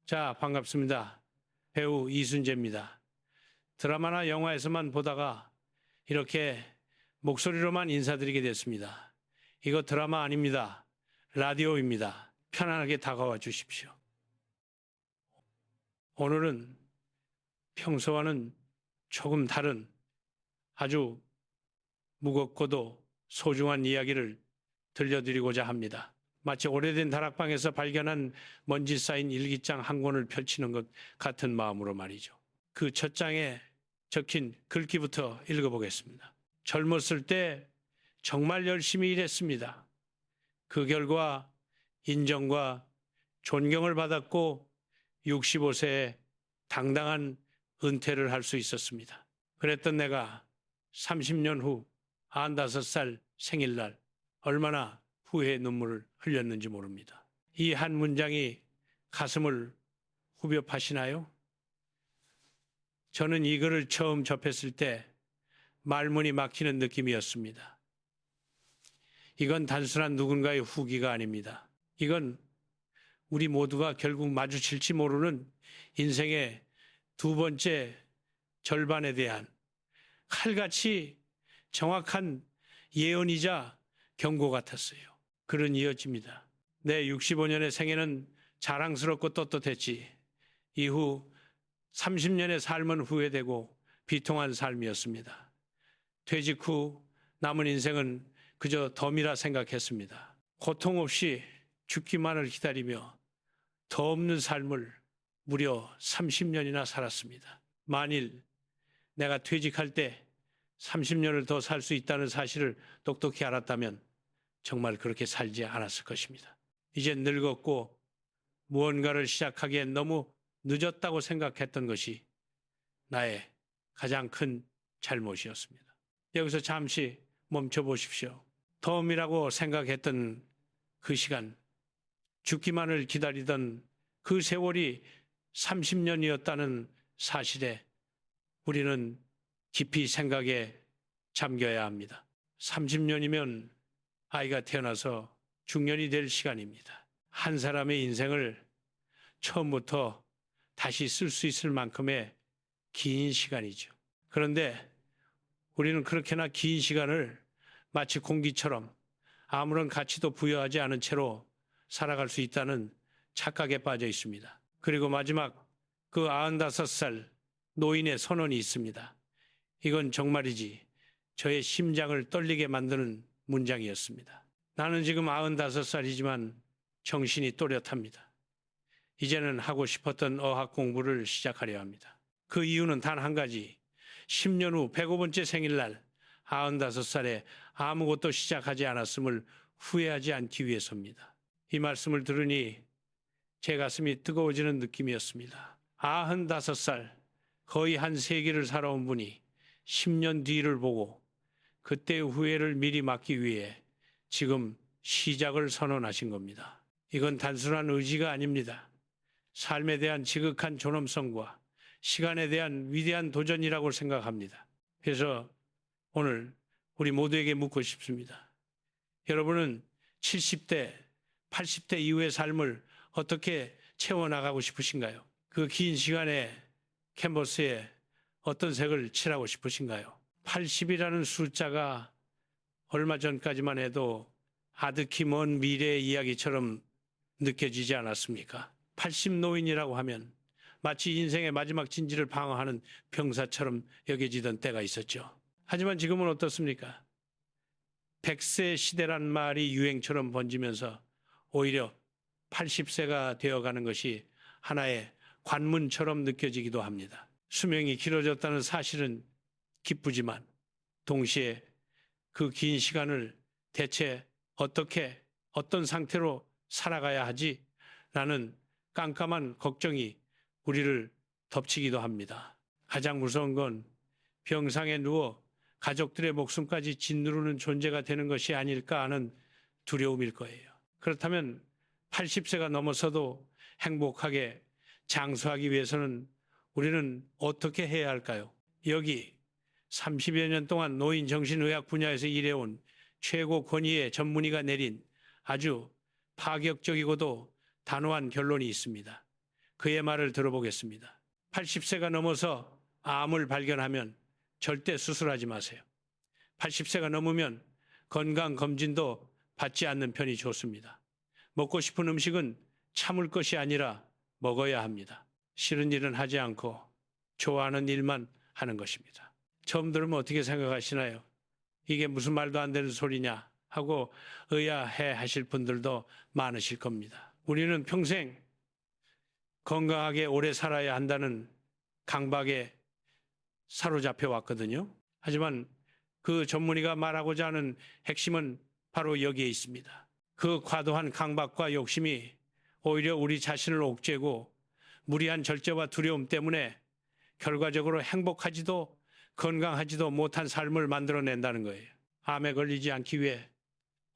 자, 반갑습니다. 배우 이순재입니다. 드라마나 영화에서만 보다가 이렇게 목소리로만 인사드리게 됐습니다. 이거 드라마 아닙니다. 라디오입니다. 편안하게 다가와 주십시오. 오늘은 평소와는 조금 다른 아주 무겁고도 소중한 이야기를 들려드리고자 합니다. 마치 오래된 다락방에서 발견한 먼지 쌓인 일기장 한 권을 펼치는 것 같은 마음으로 말이죠. 그 첫 장에 적힌 글귀부터 읽어보겠습니다. 젊었을 때 정말 열심히 일했습니다. 그 결과 인정과 존경을 받았고 65세에 당당한 은퇴를 할 수 있었습니다. 그랬던 내가 30년 후 95살 생일날 얼마나 후회의 눈물을 흘렸는지 모릅니다. 이 한 문장이 가슴을 후벼 파시나요? 저는 이 글을 처음 접했을 때 말문이 막히는 느낌이었습니다. 이건 단순한 누군가의 후기가 아닙니다. 이건 우리 모두가 결국 마주칠지 모르는 인생의 두 번째 절반에 대한 칼같이 정확한 예언이자 경고 같았어요. 글은 이어집니다. 내 65년의 생애는 자랑스럽고 떳떳했지. 이후 30년의 삶은 후회되고 비통한 삶이었습니다. 퇴직 후 남은 인생은 그저 덤이라 생각했습니다. 고통 없이 죽기만을 기다리며 더 없는 삶을 무려 30년이나 살았습니다. 만일 내가 퇴직할 때 30년을 더 살 수 있다는 사실을 똑똑히 알았다면 정말 그렇게 살지 않았을 것입니다. 이제 늙었고 무언가를 시작하기엔 너무 늦었다고 생각했던 것이 나의 가장 큰 잘못이었습니다. 여기서 잠시 멈춰 보십시오. 덤이라고 생각했던 그 시간, 죽기만을 기다리던 그 세월이 30년이었다는 사실에 우리는 깊이 생각에 잠겨야 합니다. 30년이면 아이가 태어나서 중년이 될 시간입니다. 한 사람의 인생을 처음부터 다시 쓸 수 있을 만큼의 긴 시간이죠. 그런데 우리는 그렇게나 긴 시간을 마치 공기처럼 아무런 가치도 부여하지 않은 채로 살아갈 수 있다는 착각에 빠져 있습니다. 그리고 마지막 그 95살 노인의 선언이 있습니다. 이건 정말이지 저의 심장을 떨리게 만드는 문장이었습니다. 나는 지금 95살이지만 정신이 또렷합니다. 이제는 하고 싶었던 어학 공부를 시작하려 합니다. 그 이유는 단 한 가지. 10년 후 105번째 생일날 95살에 아무것도 시작하지 않았음을 후회하지 않기 위해서입니다. 이 말씀을 들으니 제 가슴이 뜨거워지는 느낌이었습니다. 95살, 거의 한 세기를 살아온 분이 10년 뒤를 보고 그때의 후회를 미리 막기 위해 지금 시작을 선언하신 겁니다. 이건 단순한 의지가 아닙니다. 삶에 대한 지극한 존엄성과 시간에 대한 위대한 도전이라고 생각합니다. 그래서 오늘 우리 모두에게 묻고 싶습니다. 여러분은 70대, 80대 이후의 삶을 어떻게 채워나가고 싶으신가요? 그 긴 시간에 캔버스에 어떤 색을 칠하고 싶으신가요? 80이라는 숫자가 얼마 전까지만 해도 아득히 먼 미래의 이야기처럼 느껴지지 않았습니까? 80 노인이라고 하면 마치 인생의 마지막 진지를 방어하는 병사처럼 여겨지던 때가 있었죠. 하지만 지금은 어떻습니까? 100세 시대란 말이 유행처럼 번지면서 오히려 80세가 되어가는 것이 하나의 관문처럼 느껴지기도 합니다. 수명이 길어졌다는 사실은 기쁘지만 동시에 그 긴 시간을 대체 어떻게 어떤 상태로 살아가야 하지? 라는 깜깜한 걱정이 우리를 덮치기도 합니다. 가장 무서운 건 병상에 누워 가족들의 목숨까지 짓누르는 존재가 되는 것이 아닐까 하는 두려움일 거예요. 그렇다면 80세가 넘어서도 행복하게 장수하기 위해서는 우리는 어떻게 해야 할까요? 여기 30여 년 동안 노인 정신의학 분야에서 일해온 최고 권위의 전문의가 내린 아주 파격적이고도 단호한 결론이 있습니다. 그의 말을 들어보겠습니다. 80세가 넘어서 암을 발견하면 절대 수술하지 마세요. 80세가 넘으면 건강검진도 받지 않는 편이 좋습니다. 먹고 싶은 음식은 참을 것이 아니라 먹어야 합니다. 싫은 일은 하지 않고 좋아하는 일만 하는 것입니다. 처음 들으면 어떻게 생각하시나요? 이게 무슨 말도 안 되는 소리냐 하고 의아해 하실 분들도 많으실 겁니다. 우리는 평생 건강하게 오래 살아야 한다는 강박에 사로잡혀 왔거든요. 하지만 그 전문의가 말하고자 하는 핵심은 바로 여기에 있습니다. 그 과도한 강박과 욕심이 오히려 우리 자신을 옥죄고 무리한 절제와 두려움 때문에 결과적으로 행복하지도 건강하지도 못한 삶을 만들어낸다는 거예요. 암에 걸리지 않기 위해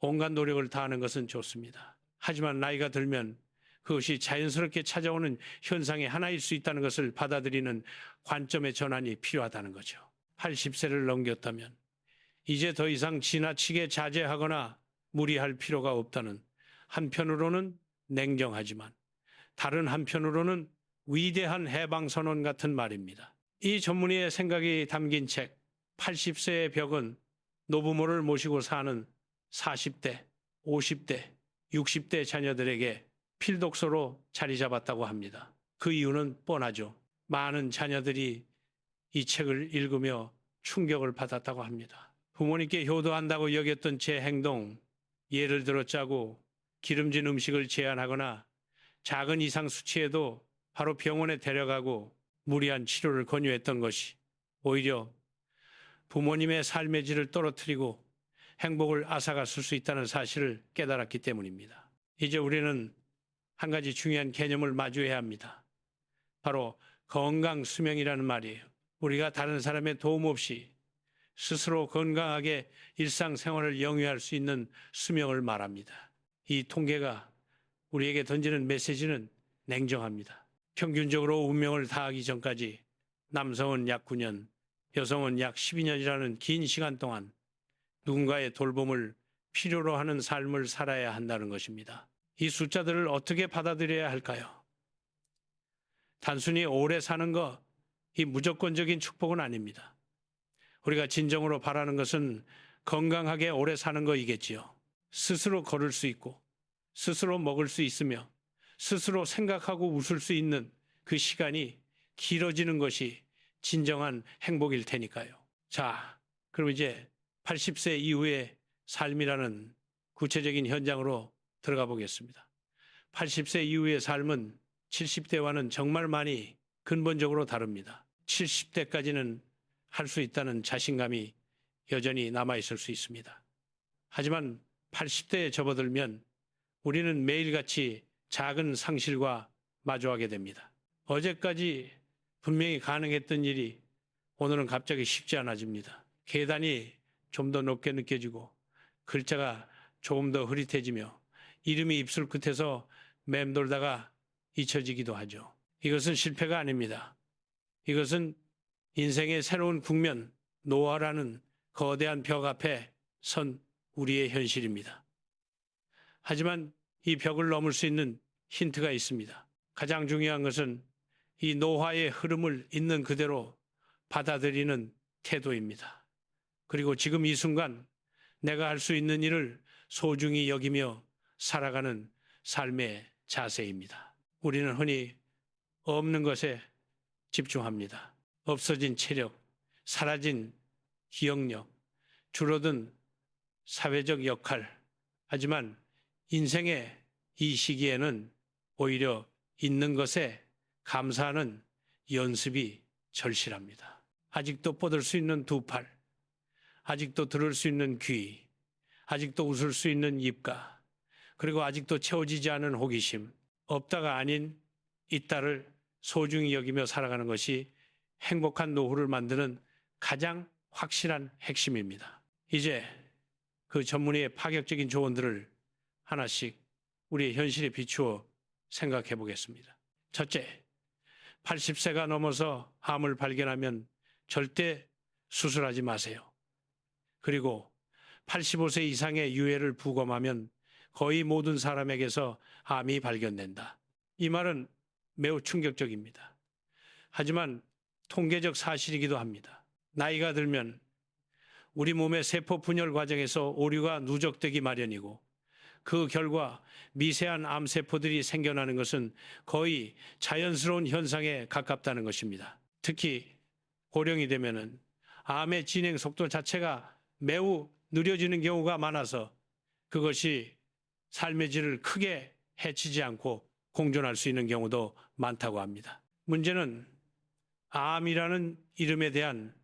온갖 노력을 다하는 것은 좋습니다. 하지만 나이가 들면 그것이 자연스럽게 찾아오는 현상의 하나일 수 있다는 것을 받아들이는 관점의 전환이 필요하다는 거죠. 80세를 넘겼다면 이제 더 이상 지나치게 자제하거나 무리할 필요가 없다는, 한편으로는 냉정하지만 다른 한편으로는 위대한 해방선언 같은 말입니다. 이 전문의의 생각이 담긴 책 80세의 벽은 노부모를 모시고 사는 40대, 50대, 60대 자녀들에게 필독서로 자리 잡았다고 합니다. 그 이유는 뻔하죠. 많은 자녀들이 이 책을 읽으며 충격을 받았다고 합니다. 부모님께 효도한다고 여겼던 제 행동, 예를 들어 짜고 기름진 음식을 제한하거나 작은 이상 수치에도 바로 병원에 데려가고 무리한 치료를 권유했던 것이 오히려 부모님의 삶의 질을 떨어뜨리고 행복을 앗아갔을 수 있다는 사실을 깨달았기 때문입니다. 이제 우리는 한 가지 중요한 개념을 마주해야 합니다. 바로 건강 수명이라는 말이에요. 우리가 다른 사람의 도움 없이 스스로 건강하게 일상생활을 영위할 수 있는 수명을 말합니다. 이 통계가 우리에게 던지는 메시지는 냉정합니다. 평균적으로 운명을 다하기 전까지 남성은 약 9년, 여성은 약 12년이라는 긴 시간 동안 누군가의 돌봄을 필요로 하는 삶을 살아야 한다는 것입니다. 이 숫자들을 어떻게 받아들여야 할까요? 단순히 오래 사는 거, 이 무조건적인 축복은 아닙니다. 우리가 진정으로 바라는 것은 건강하게 오래 사는 거이겠지요. 스스로 걸을 수 있고, 스스로 먹을 수 있으며, 스스로 생각하고 웃을 수 있는 그 시간이 길어지는 것이 진정한 행복일 테니까요. 자, 그럼 이제 80세 이후의 삶이라는 구체적인 현장으로 들어가 보겠습니다. 80세 이후의 삶은 70대와는 정말 많이 근본적으로 다릅니다. 70대까지는 할 수 있다는 자신감이 여전히 남아있을 수 있습니다. 하지만 80대에 접어들면 우리는 매일같이 작은 상실과 마주하게 됩니다. 어제까지 분명히 가능했던 일이 오늘은 갑자기 쉽지 않아집니다. 계단이 좀 더 높게 느껴지고 글자가 조금 더 흐릿해지며 이름이 입술 끝에서 맴돌다가 잊혀지기도 하죠. 이것은 실패가 아닙니다. 이것은 인생의 새로운 국면, 노화라는 거대한 벽 앞에 선 우리의 현실입니다. 하지만 이 벽을 넘을 수 있는 힌트가 있습니다. 가장 중요한 것은 이 노화의 흐름을 있는 그대로 받아들이는 태도입니다. 그리고 지금 이 순간 내가 할 수 있는 일을 소중히 여기며 살아가는 삶의 자세입니다. 우리는 흔히 없는 것에 집중합니다. 없어진 체력, 사라진 기억력, 줄어든 사회적 역할. 하지만 인생의 이 시기에는 오히려 있는 것에 감사하는 연습이 절실합니다. 아직도 뻗을 수 있는 두 팔, 아직도 들을 수 있는 귀, 아직도 웃을 수 있는 입가, 그리고 아직도 채워지지 않은 호기심, 없다가 아닌 있다를 소중히 여기며 살아가는 것이 행복한 노후를 만드는 가장 확실한 핵심입니다. 이제 그 전문의의 파격적인 조언들을 하나씩 우리의 현실에 비추어 생각해 보겠습니다. 첫째, 80세가 넘어서 암을 발견하면 절대 수술하지 마세요. 그리고 85세 이상의 유해를 부검하면 거의 모든 사람에게서 암이 발견된다. 이 말은 매우 충격적입니다. 하지만 통계적 사실이기도 합니다. 나이가 들면 우리 몸의 세포 분열 과정에서 오류가 누적되기 마련이고 그 결과 미세한 암세포들이 생겨나는 것은 거의 자연스러운 현상에 가깝다는 것입니다. 특히 고령이 되면은 암의 진행 속도 자체가 매우 느려지는 경우가 많아서 그것이 삶의 질을 크게 해치지 않고 공존할 수 있는 경우도 많다고 합니다. 문제는 암이라는 이름에 대한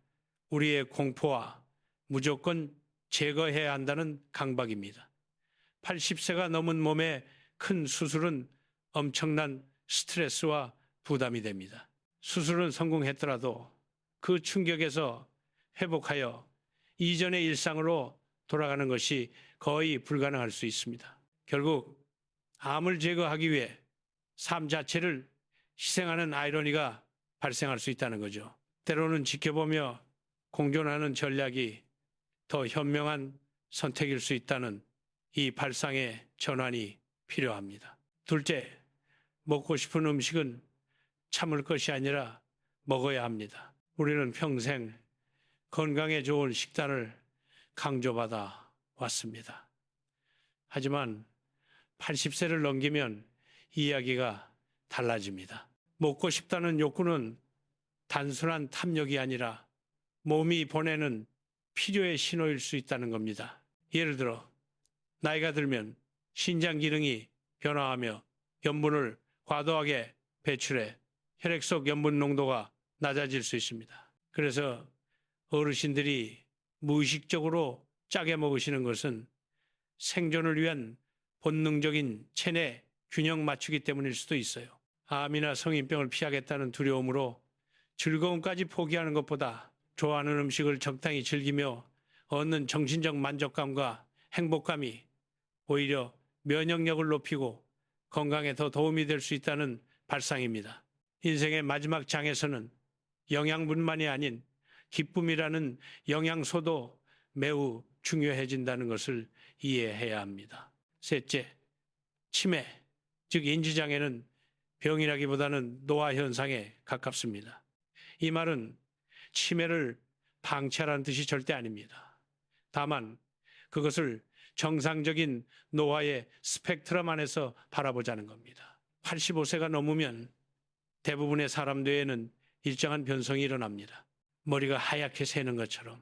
우리의 공포와 무조건 제거해야 한다는 강박입니다. 80세가 넘은 몸에 큰 수술은 엄청난 스트레스와 부담이 됩니다. 수술은 성공했더라도 그 충격에서 회복하여 이전의 일상으로 돌아가는 것이 거의 불가능할 수 있습니다. 결국 암을 제거하기 위해 삶 자체를 희생하는 아이러니가 발생할 수 있다는 거죠. 때로는 지켜보며 공존하는 전략이 더 현명한 선택일 수 있다는 이 발상의 전환이 필요합니다. 둘째, 먹고 싶은 음식은 참을 것이 아니라 먹어야 합니다. 우리는 평생 건강에 좋은 식단을 강조받아 왔습니다. 하지만 80세를 넘기면 이야기가 달라집니다. 먹고 싶다는 욕구는 단순한 탐욕이 아니라 몸이 보내는 필요의 신호일 수 있다는 겁니다. 예를 들어 나이가 들면 신장 기능이 변화하며 염분을 과도하게 배출해 혈액 속 염분 농도가 낮아질 수 있습니다. 그래서 어르신들이 무의식적으로 짜게 먹으시는 것은 생존을 위한 본능적인 체내 균형 맞추기 때문일 수도 있어요. 암이나 성인병을 피하겠다는 두려움으로 즐거움까지 포기하는 것보다 좋아하는 음식을 적당히 즐기며 얻는 정신적 만족감과 행복감이 오히려 면역력을 높이고 건강에 더 도움이 될 수 있다는 발상입니다. 인생의 마지막 장에서는 영양분만이 아닌 기쁨이라는 영양소도 매우 중요해진다는 것을 이해해야 합니다. 셋째, 치매, 즉 인지장애는 병이라기보다는 노화 현상에 가깝습니다. 이 말은 치매를 방치하라는 뜻이 절대 아닙니다. 다만 그것을 정상적인 노화의 스펙트럼 안에서 바라보자는 겁니다. 85세가 넘으면 대부분의 사람 뇌에는 일정한 변성이 일어납니다. 머리가 하얗게 새는 것처럼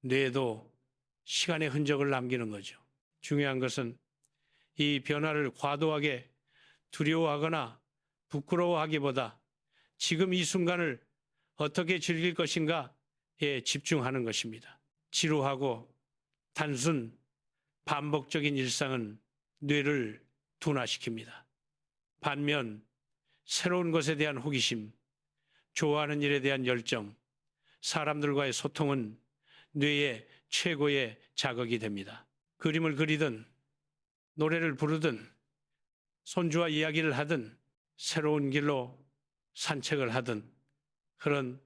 뇌에도 시간의 흔적을 남기는 거죠. 중요한 것은 이 변화를 과도하게 두려워하거나 부끄러워하기보다 지금 이 순간을 어떻게 즐길 것인가에 집중하는 것입니다. 지루하고 단순 반복적인 일상은 뇌를 둔화시킵니다. 반면 새로운 것에 대한 호기심, 좋아하는 일에 대한 열정, 사람들과의 소통은 뇌의 최고의 자극이 됩니다. 그림을 그리든 노래를 부르든 손주와 이야기를 하든 새로운 길로 산책을 하든 그런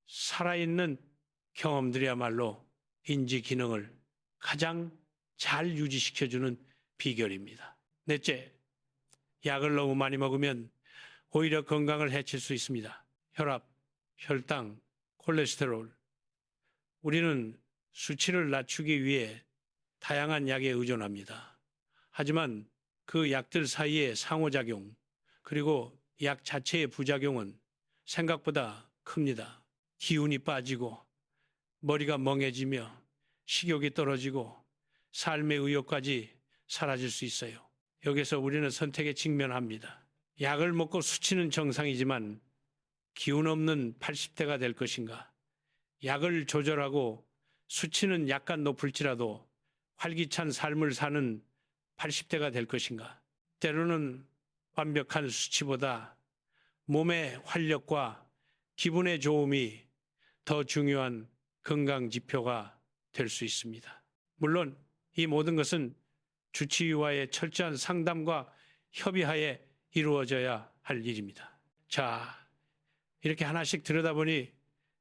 살아있는 경험들이야말로 인지 기능을 가장 잘 유지시켜주는 비결입니다. 넷째, 약을 너무 많이 먹으면 오히려 건강을 해칠 수 있습니다. 혈압, 혈당, 콜레스테롤. 우리는 수치를 낮추기 위해 다양한 약에 의존합니다. 하지만 그 약들 사이의 상호작용, 그리고 약 자체의 부작용은 생각보다 큽니다. 기운이 빠지고 머리가 멍해지며 식욕이 떨어지고 삶의 의욕까지 사라질 수 있어요. 여기서 우리는 선택에 직면합니다. 약을 먹고 수치는 정상이지만 기운 없는 80대가 될 것인가? 약을 조절하고 수치는 약간 높을지라도 활기찬 삶을 사는 80대가 될 것인가? 때로는 완벽한 수치보다 몸의 활력과 기분의 좋음이 더 중요한 건강 지표가 될 수 있습니다. 물론 이 모든 것은 주치의와의 철저한 상담과 협의하에 이루어져야 할 일입니다. 자, 이렇게 하나씩 들여다보니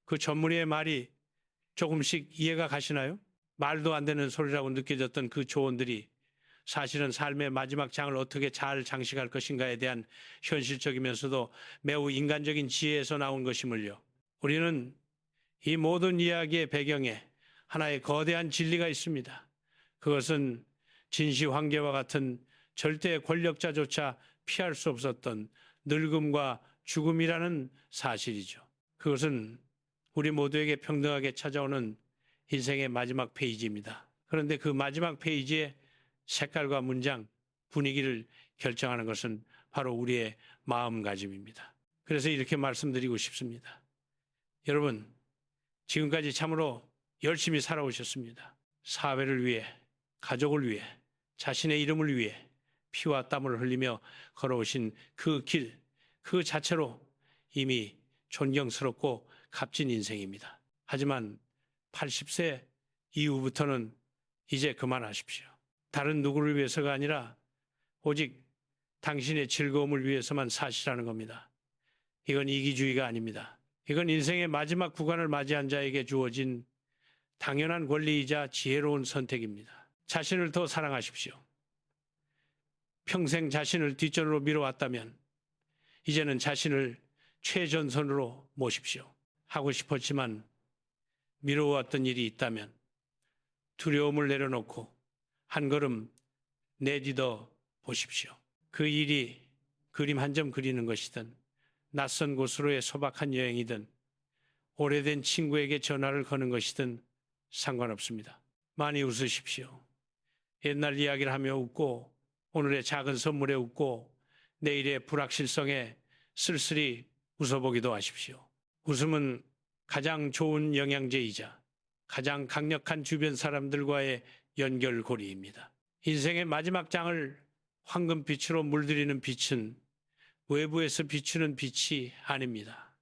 그 전문의의 말이 조금씩 이해가 가시나요? 말도 안 되는 소리라고 느껴졌던 그 조언들이 사실은 삶의 마지막 장을 어떻게 잘 장식할 것인가에 대한 현실적이면서도 매우 인간적인 지혜에서 나온 것임을요. 우리는 이 모든 이야기의 배경에 하나의 거대한 진리가 있습니다. 그것은 진시황제와 같은 절대 권력자조차 피할 수 없었던 늙음과 죽음이라는 사실이죠. 그것은 우리 모두에게 평등하게 찾아오는 인생의 마지막 페이지입니다. 그런데 그 마지막 페이지의 색깔과 문장, 분위기를 결정하는 것은 바로 우리의 마음가짐입니다. 그래서 이렇게 말씀드리고 싶습니다. 여러분, 지금까지 참으로 열심히 살아오셨습니다. 사회를 위해, 가족을 위해, 자신의 이름을 위해 피와 땀을 흘리며 걸어오신 그 길, 그 자체로 이미 존경스럽고 값진 인생입니다. 하지만 80세 이후부터는 이제 그만하십시오. 다른 누구를 위해서가 아니라 오직 당신의 즐거움을 위해서만 사시라는 겁니다. 이건 이기주의가 아닙니다. 이건 인생의 마지막 구간을 맞이한 자에게 주어진 당연한 권리이자 지혜로운 선택입니다. 자신을 더 사랑하십시오. 평생 자신을 뒷전으로 밀어왔다면 이제는 자신을 최전선으로 모십시오. 하고 싶었지만 미뤄왔던 일이 있다면 두려움을 내려놓고 한 걸음 내딛어 보십시오. 그 일이 그림 한 점 그리는 것이든 낯선 곳으로의 소박한 여행이든 오래된 친구에게 전화를 거는 것이든 상관없습니다. 많이 웃으십시오. 옛날 이야기를 하며 웃고 오늘의 작은 선물에 웃고 내일의 불확실성에 쓸쓸히 웃어보기도 하십시오. 웃음은 가장 좋은 영양제이자 가장 강력한 주변 사람들과의 연결고리입니다. 인생의 마지막 장을 황금빛으로 물들이는 빛은 외부에서 비추는 빛이 아닙니다.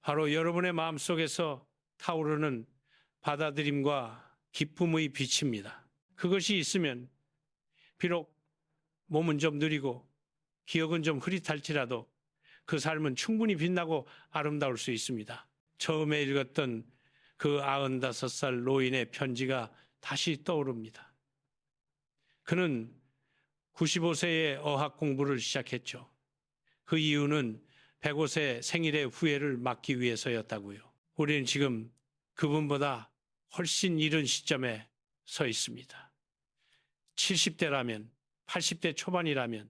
바로 여러분의 마음속에서 타오르는 받아들임과 기쁨의 빛입니다. 그것이 있으면 비록 몸은 좀 느리고 기억은 좀 흐릿할지라도 그 삶은 충분히 빛나고 아름다울 수 있습니다. 처음에 읽었던 그 95살 노인의 편지가 다시 떠오릅니다. 그는 95세에 어학 공부를 시작했죠. 그 이유는 105세 생일의 후회를 막기 위해서였다고요. 우리는 지금 그분보다 훨씬 이른 시점에 서 있습니다. 70대라면, 80대 초반이라면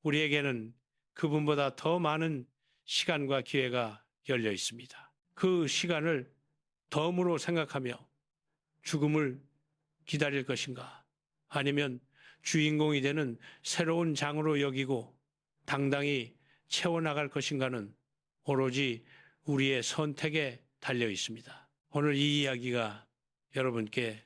우리에게는 그분보다 더 많은 시간과 기회가 열려 있습니다. 그 시간을 덤으로 생각하며 죽음을 기다릴 것인가? 아니면 주인공이 되는 새로운 장으로 여기고 당당히 채워나갈 것인가는 오로지 우리의 선택에 달려 있습니다. 오늘 이 이야기가 여러분께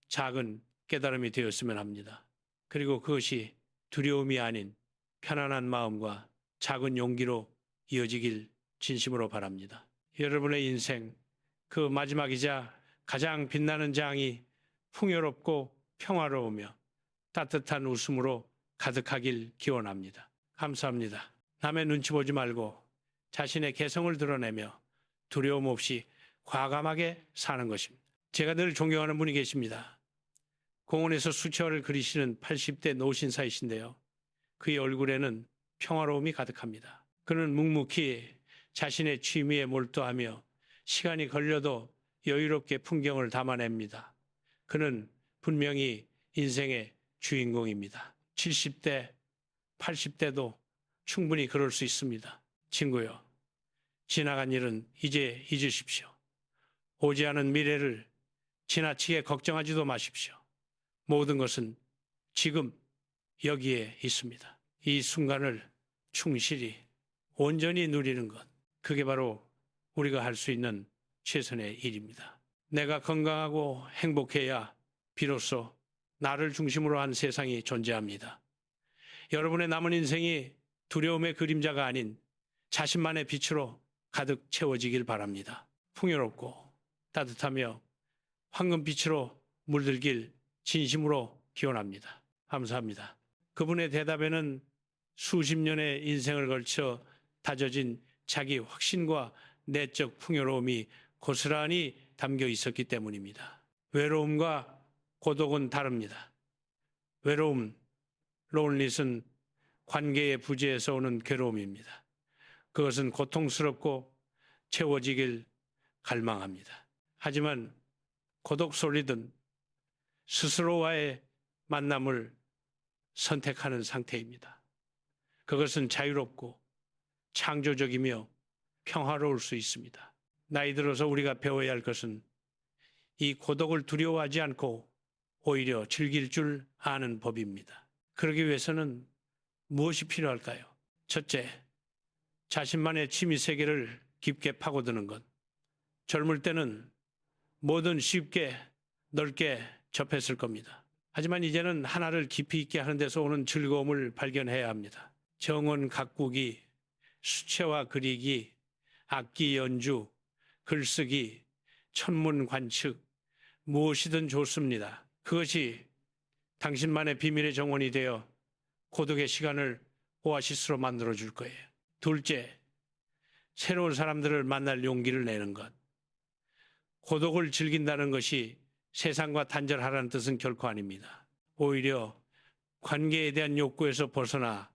작은 깨달음이 되었으면 합니다. 그리고 그것이 두려움이 아닌 편안한 마음과 작은 용기로 이어지길 진심으로 바랍니다. 여러분의 인생 그 마지막이자 가장 빛나는 장이 풍요롭고 평화로우며 따뜻한 웃음으로 가득하길 기원합니다. 감사합니다. 남의 눈치 보지 말고 자신의 개성을 드러내며 두려움 없이 과감하게 사는 것입니다. 제가 늘 존경하는 분이 계십니다. 공원에서 수채화를 그리시는 80대 노신사이신데요. 그의 얼굴에는 평화로움이 가득합니다. 그는 묵묵히 자신의 취미에 몰두하며 시간이 걸려도 여유롭게 풍경을 담아냅니다. 그는 분명히 인생의 주인공입니다. 70대, 80대도 충분히 그럴 수 있습니다. 친구요, 지나간 일은 이제 잊으십시오. 오지 않은 미래를 지나치게 걱정하지도 마십시오. 모든 것은 지금 여기에 있습니다. 이 순간을 충실히 온전히 누리는 것, 그게 바로 우리가 할 수 있는 최선의 일입니다. 내가 건강하고 행복해야 비로소 나를 중심으로 한 세상이 존재합니다. 여러분의 남은 인생이 두려움의 그림자가 아닌 자신만의 빛으로 가득 채워지길 바랍니다. 풍요롭고 따뜻하며 황금빛으로 물들길 진심으로 기원합니다. 감사합니다. 그분의 대답에는 수십 년의 인생을 걸쳐 다져진 자기 확신과 내적 풍요로움이 고스란히 담겨 있었기 때문입니다. 외로움과 고독은 다릅니다. 외로움, 론릿은 관계의 부재에서 오는 괴로움입니다. 그것은 고통스럽고 채워지길 갈망합니다. 하지만 고독 솔리든 스스로와의 만남을 선택하는 상태입니다. 그것은 자유롭고 창조적이며 평화로울 수 있습니다. 나이 들어서 우리가 배워야 할 것은 이 고독을 두려워하지 않고 오히려 즐길 줄 아는 법입니다. 그러기 위해서는 무엇이 필요할까요? 첫째, 자신만의 취미 세계를 깊게 파고드는 것. 젊을 때는 뭐든 쉽게 넓게 접했을 겁니다. 하지만 이제는 하나를 깊이 있게 하는 데서 오는 즐거움을 발견해야 합니다. 정원 가꾸기, 수채화 그리기, 악기 연주, 글쓰기, 천문 관측, 무엇이든 좋습니다. 그것이 당신만의 비밀의 정원이 되어 고독의 시간을 오아시스로 만들어줄 거예요. 둘째, 새로운 사람들을 만날 용기를 내는 것. 고독을 즐긴다는 것이 세상과 단절하라는 뜻은 결코 아닙니다. 오히려 관계에 대한 욕구에서 벗어나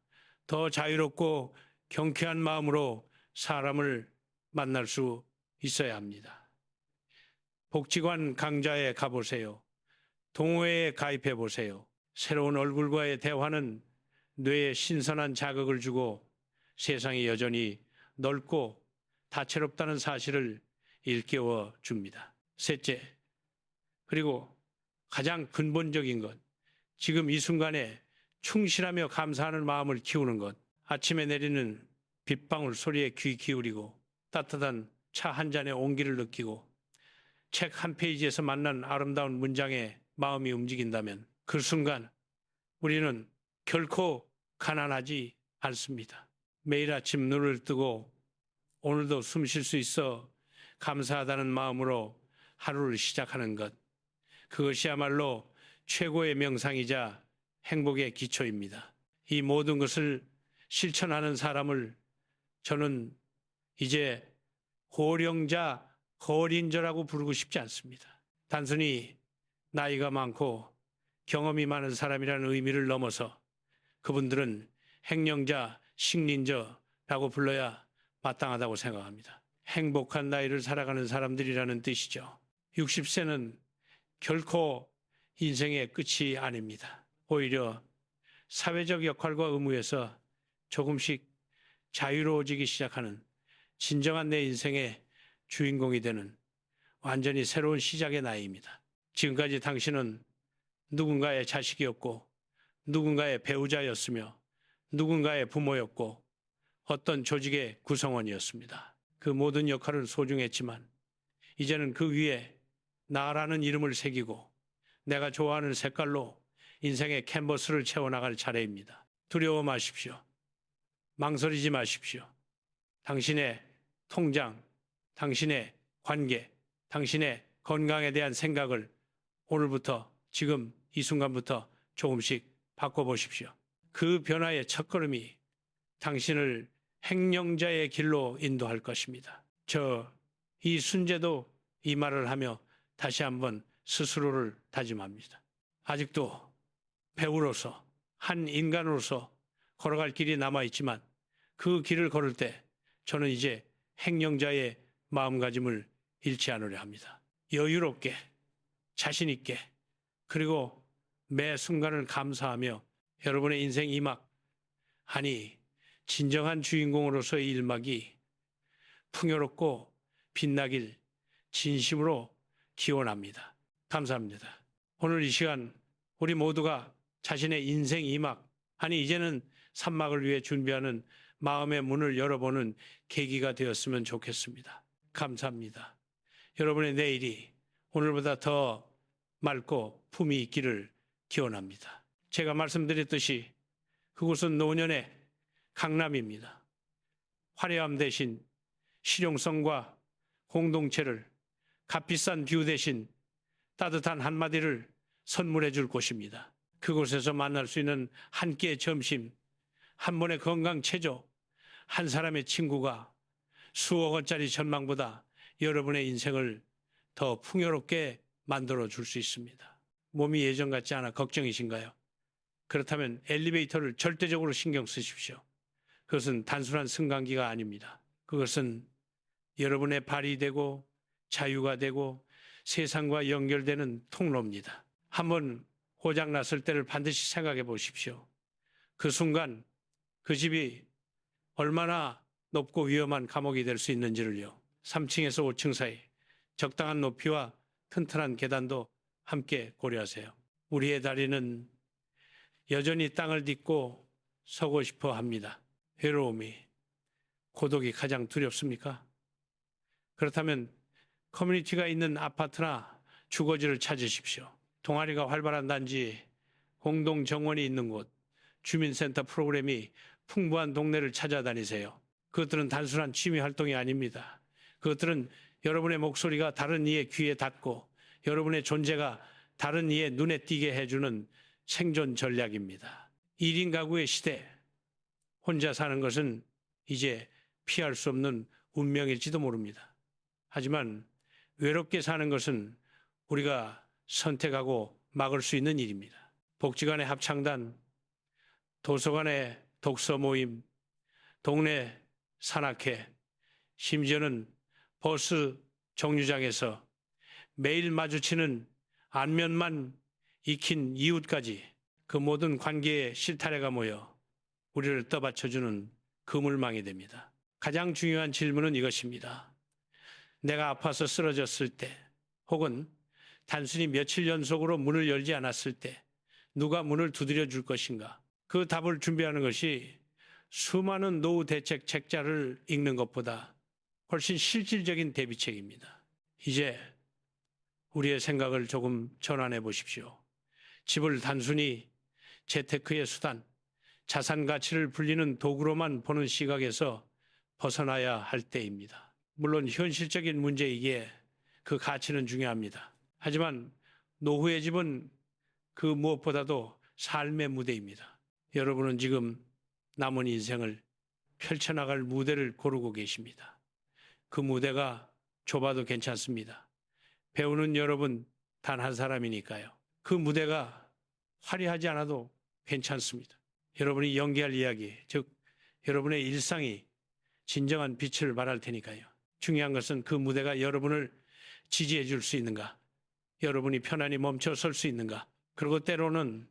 더 자유롭고 경쾌한 마음으로 사람을 만날 수 있어야 합니다. 복지관 강좌에 가보세요. 동호회에 가입해 보세요. 새로운 얼굴과의 대화는 뇌에 신선한 자극을 주고 세상이 여전히 넓고 다채롭다는 사실을 일깨워 줍니다. 셋째, 그리고 가장 근본적인 것, 지금 이 순간에 충실하며 감사하는 마음을 키우는 것. 아침에 내리는 빗방울 소리에 귀 기울이고 따뜻한 차 한 잔의 온기를 느끼고 책 한 페이지에서 만난 아름다운 문장에 마음이 움직인다면 그 순간 우리는 결코 가난하지 않습니다. 매일 아침 눈을 뜨고 오늘도 숨 쉴 수 있어 감사하다는 마음으로 하루를 시작하는 것. 그것이야말로 최고의 명상이자 행복의 기초입니다. 이 모든 것을 실천하는 사람을 저는 이제 고령자, 거린저라고 부르고 싶지 않습니다. 단순히 나이가 많고 경험이 많은 사람이라는 의미를 넘어서 그분들은 행령자, 식린저라고 불러야 마땅하다고 생각합니다. 행복한 나이를 살아가는 사람들이라는 뜻이죠. 60세는 결코 인생의 끝이 아닙니다. 오히려 사회적 역할과 의무에서 조금씩 자유로워지기 시작하는 진정한 내 인생의 주인공이 되는 완전히 새로운 시작의 나이입니다. 지금까지 당신은 누군가의 자식이었고 누군가의 배우자였으며 누군가의 부모였고 어떤 조직의 구성원이었습니다. 그 모든 역할은 소중했지만 이제는 그 위에 나라는 이름을 새기고 내가 좋아하는 색깔로 인생의 캔버스를 채워나갈 차례입니다. 두려워 마십시오. 망설이지 마십시오. 당신의 통장, 당신의 관계, 당신의 건강에 대한 생각을 오늘부터 지금 이 순간부터 조금씩 바꿔보십시오. 그 변화의 첫걸음이 당신을 행령자의 길로 인도할 것입니다. 이 순재도 이 말을 하며 다시 한번 스스로를 다짐합니다. 아직도 배우로서 한 인간으로서 걸어갈 길이 남아있지만 그 길을 걸을 때 저는 이제 행령자의 마음가짐을 잃지 않으려 합니다. 여유롭게, 자신있게, 그리고 매 순간을 감사하며 여러분의 인생 2막, 아니 진정한 주인공으로서의 1막이 풍요롭고 빛나길 진심으로 기원합니다. 감사합니다. 오늘 이 시간 우리 모두가 자신의 인생 2막, 아니 이제는 3막을 위해 준비하는 마음의 문을 열어보는 계기가 되었으면 좋겠습니다. 감사합니다. 여러분의 내일이 오늘보다 더 맑고 품이 있기를 기원합니다. 제가 말씀드렸듯이 그곳은 노년의 강남입니다. 화려함 대신 실용성과 공동체를, 값비싼 뷰 대신 따뜻한 한마디를 선물해 줄 곳입니다. 그곳에서 만날 수 있는 한 끼의 점심, 한 번의 건강 체조, 한 사람의 친구가 수억 원짜리 전망보다 여러분의 인생을 더 풍요롭게 만들어 줄 수 있습니다. 몸이 예전 같지 않아 걱정이신가요? 그렇다면 엘리베이터를 절대적으로 신경 쓰십시오. 그것은 단순한 승강기가 아닙니다. 그것은 여러분의 발이 되고 자유가 되고 세상과 연결되는 통로입니다. 한번 고장 났을 때를 반드시 생각해 보십시오. 그 순간 그 집이 얼마나 높고 위험한 감옥이 될 수 있는지를요. 3층에서 5층 사이 적당한 높이와 튼튼한 계단도 함께 고려하세요. 우리의 다리는 여전히 땅을 딛고 서고 싶어 합니다. 외로움이, 고독이 가장 두렵습니까? 그렇다면 커뮤니티가 있는 아파트나 주거지를 찾으십시오. 동아리가 활발한 단지, 공동 정원이 있는 곳, 주민센터 프로그램이 풍부한 동네를 찾아다니세요. 그것들은 단순한 취미 활동이 아닙니다. 그것들은 여러분의 목소리가 다른 이의 귀에 닿고 여러분의 존재가 다른 이의 눈에 띄게 해주는 생존 전략입니다. 1인 가구의 시대, 혼자 사는 것은 이제 피할 수 없는 운명일지도 모릅니다. 하지만 외롭게 사는 것은 우리가 선택하고 막을 수 있는 일입니다. 복지관의 합창단, 도서관의 독서 모임, 동네 산악회, 심지어는 버스 정류장에서 매일 마주치는 안면만 익힌 이웃까지 그 모든 관계의 실타래가 모여 우리를 떠받쳐주는 그물망이 됩니다. 가장 중요한 질문은 이것입니다. 내가 아파서 쓰러졌을 때 혹은 단순히 며칠 연속으로 문을 열지 않았을 때 누가 문을 두드려 줄 것인가? 그 답을 준비하는 것이 수많은 노후 대책 책자를 읽는 것보다 훨씬 실질적인 대비책입니다. 이제 우리의 생각을 조금 전환해 보십시오. 집을 단순히 재테크의 수단, 자산 가치를 불리는 도구로만 보는 시각에서 벗어나야 할 때입니다. 물론 현실적인 문제이기에 그 가치는 중요합니다. 하지만 노후의 집은 그 무엇보다도 삶의 무대입니다. 여러분은 지금 남은 인생을 펼쳐나갈 무대를 고르고 계십니다. 그 무대가 좁아도 괜찮습니다. 배우는 여러분 단 한 사람이니까요. 그 무대가 화려하지 않아도 괜찮습니다. 여러분이 연기할 이야기, 즉 여러분의 일상이 진정한 빛을 발할 테니까요. 중요한 것은 그 무대가 여러분을 지지해 줄 수 있는가, 여러분이 편안히 멈춰 설 수 있는가, 그리고 때로는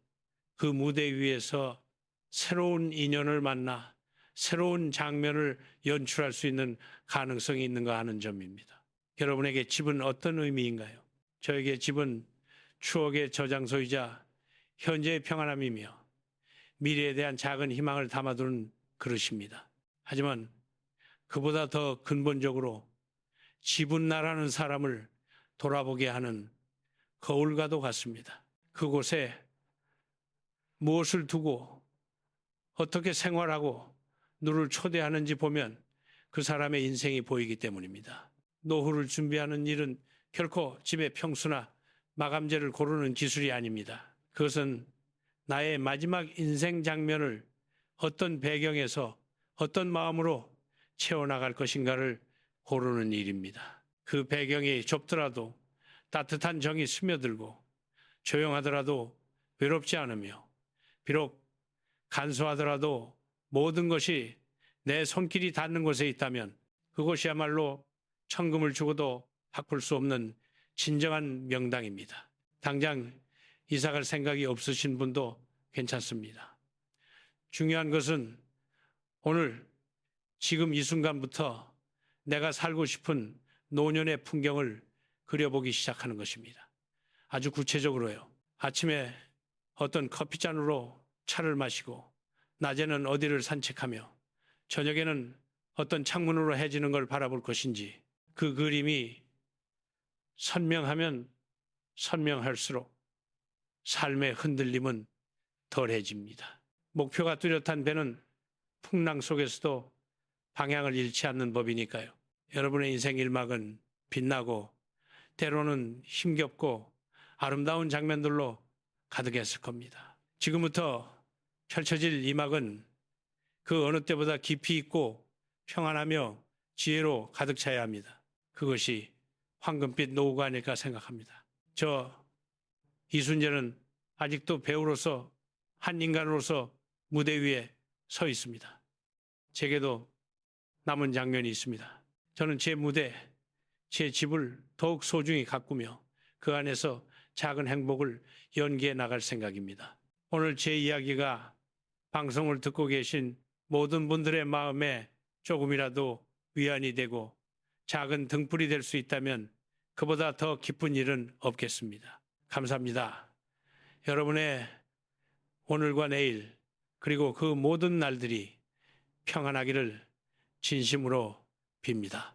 그 무대 위에서 새로운 인연을 만나 새로운 장면을 연출할 수 있는 가능성이 있는가 하는 점입니다. 여러분에게 집은 어떤 의미인가요? 저에게 집은 추억의 저장소이자 현재의 평안함이며 미래에 대한 작은 희망을 담아두는 그릇입니다. 하지만 그보다 더 근본적으로 집은 나라는 사람을 돌아보게 하는 거울과도 같습니다. 그곳에 무엇을 두고 어떻게 생활하고 누를 초대하는지 보면 그 사람의 인생이 보이기 때문입니다. 노후를 준비하는 일은 결코 집의 평수나 마감재를 고르는 기술이 아닙니다. 그것은 나의 마지막 인생 장면을 어떤 배경에서 어떤 마음으로 채워나갈 것인가를 고르는 일입니다. 그 배경이 좁더라도 따뜻한 정이 스며들고 조용하더라도 외롭지 않으며 비록 간소하더라도 모든 것이 내 손길이 닿는 곳에 있다면 그곳이야말로 천금을 주고도 바꿀 수 없는 진정한 명당입니다. 당장 이사갈 생각이 없으신 분도 괜찮습니다. 중요한 것은 오늘 지금 이 순간부터 내가 살고 싶은 노년의 풍경을 그려보기 시작하는 것입니다. 아주 구체적으로요. 아침에 어떤 커피잔으로 차를 마시고 낮에는 어디를 산책하며 저녁에는 어떤 창문으로 해지는 걸 바라볼 것인지 그 그림이 선명하면 선명할수록 삶의 흔들림은 덜해집니다. 목표가 뚜렷한 배는 풍랑 속에서도 방향을 잃지 않는 법이니까요. 여러분의 인생 일막은 빛나고 때로는 힘겹고 아름다운 장면들로 가득했을 겁니다. 지금부터 펼쳐질 이 막은 그 어느 때보다 깊이 있고 평안하며 지혜로 가득 차야 합니다. 그것이 황금빛 노후가 아닐까 생각합니다. 저 이순재는 아직도 배우로서 한 인간으로서 무대 위에 서 있습니다. 제게도 남은 장면이 있습니다. 저는 제 무대, 제 집을 더욱 소중히 가꾸며 그 안에서 작은 행복을 연기해 나갈 생각입니다. 오늘 제 이야기가 방송을 듣고 계신 모든 분들의 마음에 조금이라도 위안이 되고 작은 등불이 될 수 있다면 그보다 더 기쁜 일은 없겠습니다. 감사합니다. 여러분의 오늘과 내일 그리고 그 모든 날들이 평안하기를 진심으로 빕니다.